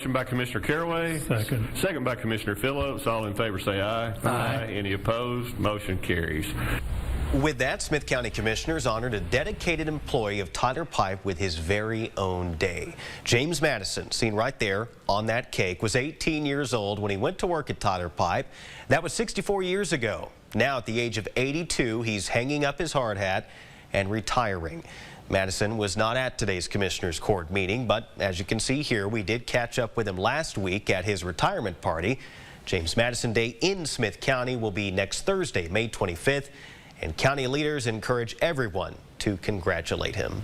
Motion by Commissioner Caraway. Second. Second by Commissioner Phillips. All in favor say aye. Aye. Any opposed? Motion carries. With that, Smith County Commissioners honored a dedicated employee of Tyler Pipe with his very own day. James Madison, seen right there on that cake, was 18 years old when he went to work at Tyler Pipe. That was 64 years ago. Now, at the age of 82, he's hanging up his hard hat and retiring. Madison was not at today's Commissioners Court meeting, but as you can see here, we did catch up with him last week at his retirement party. James Madison Day in Smith County will be next Thursday, May 25th, and county leaders encourage everyone to congratulate him.